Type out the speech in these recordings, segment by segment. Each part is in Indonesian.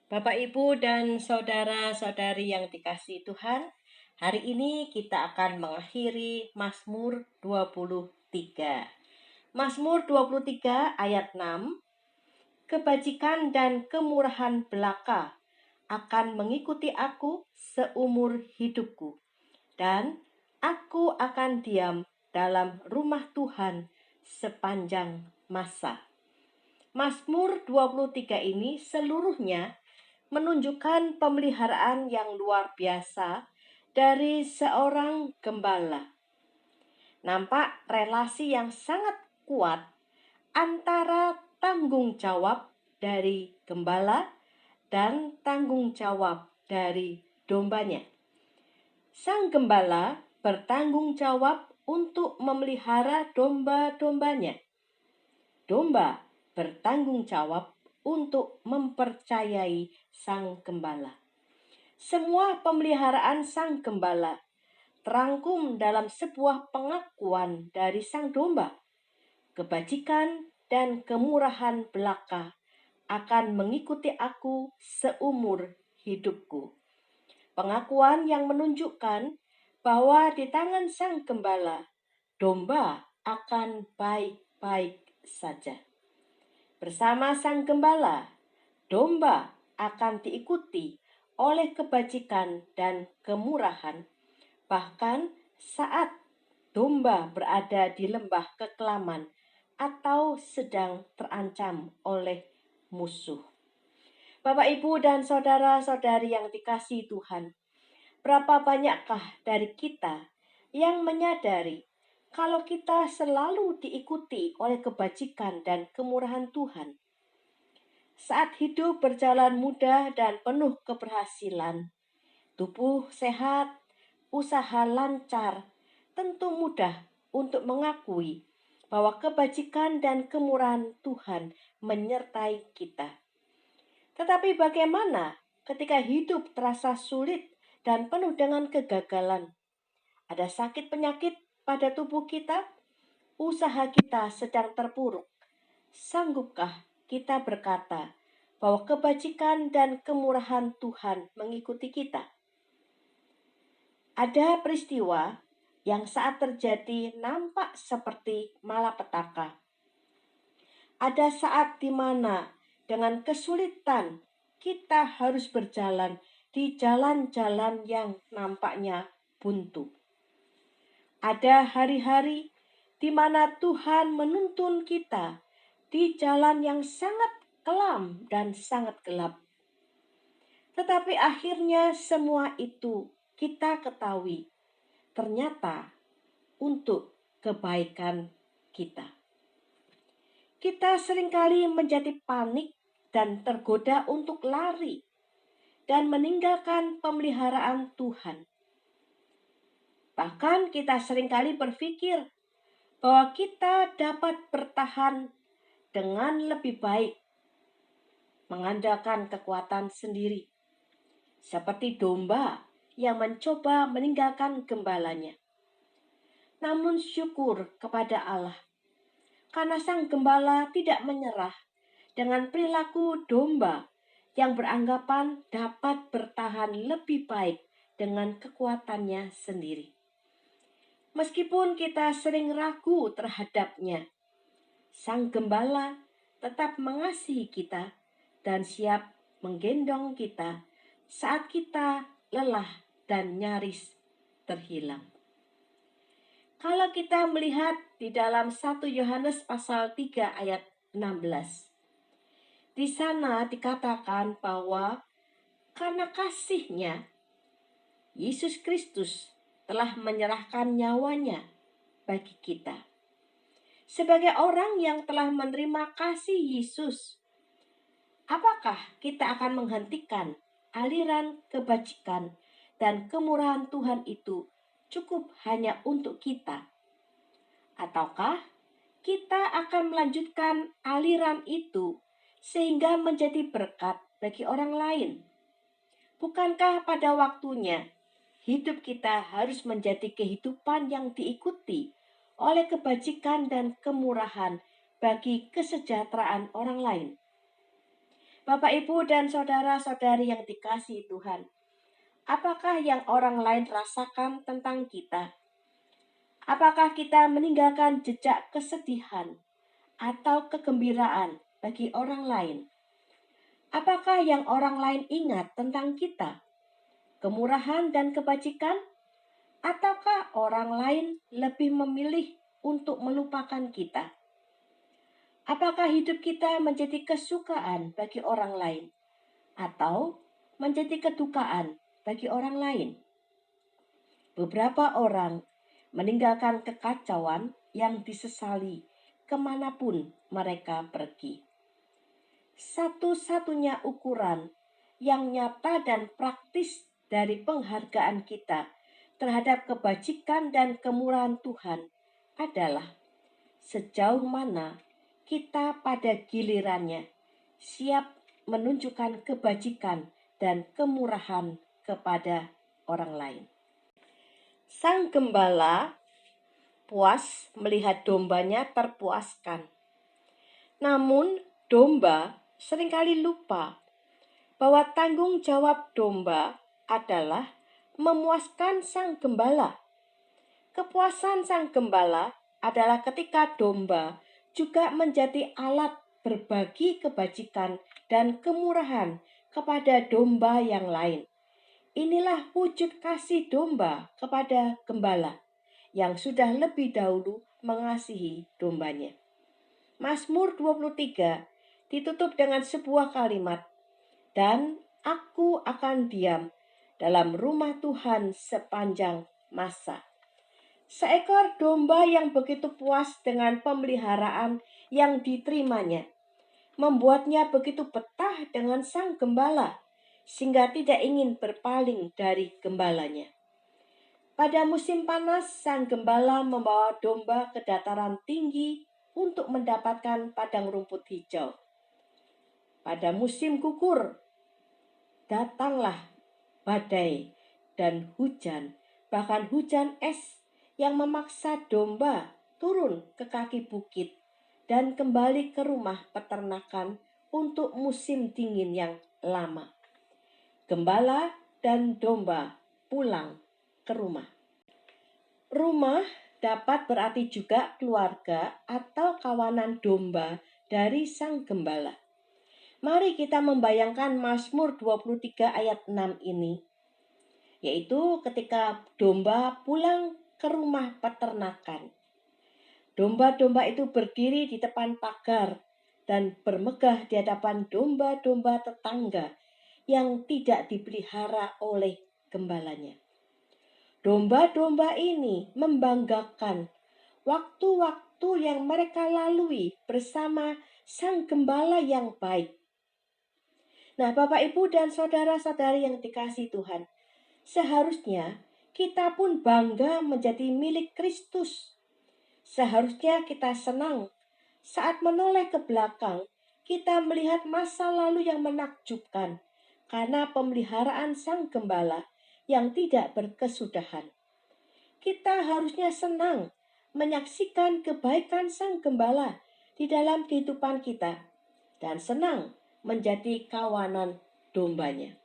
Bapak, Ibu, dan saudara-saudari yang dikasihi Tuhan, hari ini kita akan mengakhiri Mazmur 23. Mazmur 23 ayat 6, kebajikan dan kemurahan belaka akan mengikuti aku seumur hidupku, dan aku akan diam dalam rumah Tuhan sepanjang masa. Mazmur 23 ini seluruhnya menunjukkan pemeliharaan yang luar biasa dari seorang gembala. Nampak relasi yang sangat kuat antara tanggung jawab dari gembala dan tanggung jawab dari dombanya. Sang gembala bertanggung jawab untuk memelihara domba-dombanya. Domba bertanggung jawab untuk mempercayai sang gembala. Semua pemeliharaan sang gembala terangkum dalam sebuah pengakuan dari sang domba. Kebajikan dan kemurahan belaka akan mengikuti aku seumur hidupku. Pengakuan yang menunjukkan bahwa di tangan sang gembala, domba akan baik-baik saja. Bersama sang gembala, domba akan diikuti oleh kebajikan dan kemurahan, bahkan saat domba berada di lembah kekelaman atau sedang terancam oleh musuh. Bapak, Ibu, dan saudara-saudari yang dikasihi Tuhan, berapa banyakkah dari kita yang menyadari kalau kita selalu diikuti oleh kebajikan dan kemurahan Tuhan? Saat hidup berjalan mudah dan penuh keberhasilan, tubuh sehat, usaha lancar, tentu mudah untuk mengakui bahwa kebajikan dan kemurahan Tuhan menyertai kita. Tetapi bagaimana ketika hidup terasa sulit dan penuh dengan kegagalan? Ada sakit penyakit pada tubuh kita, usaha kita sedang terpuruk. Sanggupkah kita berkata bahwa kebajikan dan kemurahan Tuhan mengikuti kita? Ada peristiwa yang saat terjadi nampak seperti malapetaka. Ada saat di mana dengan kesulitan kita harus berjalan di jalan-jalan yang nampaknya buntu. Ada hari-hari di mana Tuhan menuntun kita di jalan yang sangat kelam dan sangat gelap. Tetapi akhirnya semua itu kita ketahui ternyata untuk kebaikan kita. Kita seringkali menjadi panik dan tergoda untuk lari dan meninggalkan pemeliharaan Tuhan. Bahkan kita seringkali berpikir bahwa kita dapat bertahan dengan lebih baik mengandalkan kekuatan sendiri, seperti domba yang mencoba meninggalkan gembalanya. Namun syukur kepada Allah, karena sang gembala tidak menyerah dengan perilaku domba yang beranggapan dapat bertahan lebih baik dengan kekuatannya sendiri. Meskipun kita sering ragu terhadapnya, sang gembala tetap mengasihi kita dan siap menggendong kita saat kita lelah dan nyaris terhilang. Kalau kita melihat di dalam 1 Yohanes pasal 3 ayat 16, di sana dikatakan bahwa karena kasih-Nya, Yesus Kristus telah menyerahkan nyawanya bagi kita. Sebagai orang yang telah menerima kasih Yesus, apakah kita akan menghentikan aliran kebajikan dan kemurahan Tuhan itu cukup hanya untuk kita? Ataukah kita akan melanjutkan aliran itu sehingga menjadi berkat bagi orang lain? Bukankah pada waktunya hidup kita harus menjadi kehidupan yang diikuti oleh kebajikan dan kemurahan bagi kesejahteraan orang lain? Bapak, Ibu, dan saudara-saudari yang dikasihi Tuhan, apakah yang orang lain rasakan tentang kita? Apakah kita meninggalkan jejak kesedihan atau kegembiraan bagi orang lain? Apakah yang orang lain ingat tentang kita? Kemurahan dan kebajikan? Ataukah orang lain lebih memilih untuk melupakan kita? Apakah hidup kita menjadi kesukaan bagi orang lain atau menjadi kedukaan bagi orang lain? Beberapa orang meninggalkan kekacauan yang disesali kemanapun mereka pergi. Satu-satunya ukuran yang nyata dan praktis dari penghargaan kita terhadap kebajikan dan kemurahan Tuhan adalah sejauh mana kita pada gilirannya siap menunjukkan kebajikan dan kemurahan kepada orang lain. Sang gembala puas melihat dombanya terpuaskan. Namun domba seringkali lupa bahwa tanggung jawab domba adalah memuaskan sang gembala. Kepuasan sang gembala adalah ketika domba juga menjadi alat berbagi kebajikan dan kemurahan kepada domba yang lain. Inilah wujud kasih domba kepada gembala yang sudah lebih dahulu mengasihi dombanya. Mazmur 23 ditutup dengan sebuah kalimat, "Dan aku akan diam dalam rumah Tuhan sepanjang masa." Seekor domba yang begitu puas dengan pemeliharaan yang diterimanya, membuatnya begitu betah dengan sang gembala, sehingga tidak ingin berpaling dari gembalanya. Pada musim panas, sang gembala membawa domba ke dataran tinggi untuk mendapatkan padang rumput hijau. Pada musim gugur, datanglah badai dan hujan, bahkan hujan es yang memaksa domba turun ke kaki bukit dan kembali ke rumah peternakan untuk musim dingin yang lama. Gembala dan domba pulang ke rumah. Rumah dapat berarti juga keluarga atau kawanan domba dari sang gembala. Mari kita membayangkan Mazmur 23 ayat 6 ini, yaitu ketika domba pulang ke rumah peternakan. Domba-domba itu berdiri di depan pagar dan bermegah di hadapan domba-domba tetangga yang tidak dipelihara oleh gembalanya. Domba-domba ini membanggakan waktu-waktu yang mereka lalui bersama sang gembala yang baik. Nah, Bapak, Ibu, dan saudara-saudari yang dikasihi Tuhan, seharusnya kita pun bangga menjadi milik Kristus. Seharusnya kita senang saat menoleh ke belakang, kita melihat masa lalu yang menakjubkan karena pemeliharaan sang gembala yang tidak berkesudahan. Kita harusnya senang menyaksikan kebaikan sang gembala di dalam kehidupan kita dan senang menjadi kawanan dombanya.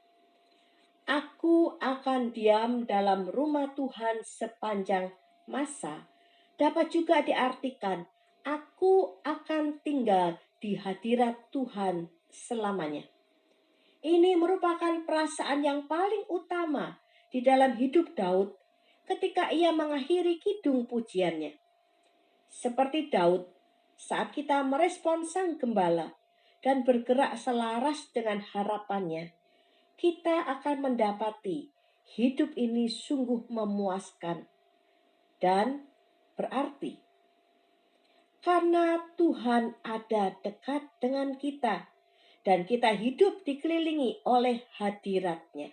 Aku akan diam dalam rumah Tuhan sepanjang masa dapat juga diartikan aku akan tinggal di hadirat Tuhan selamanya. Ini merupakan perasaan yang paling utama di dalam hidup Daud ketika ia mengakhiri kidung pujiannya. Seperti Daud, saat kita merespon sang gembala dan bergerak selaras dengan harapannya, kita akan mendapati hidup ini sungguh memuaskan dan berarti. Karena Tuhan ada dekat dengan kita dan kita hidup dikelilingi oleh hadirat-Nya.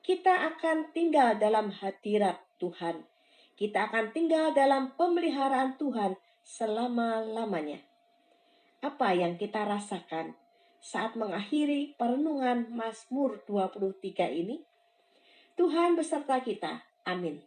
Kita akan tinggal dalam hadirat Tuhan. Kita akan tinggal dalam pemeliharaan Tuhan selama-lamanya. Apa yang kita rasakan saat mengakhiri perenungan Mazmur 23 ini? Tuhan beserta kita. Amin.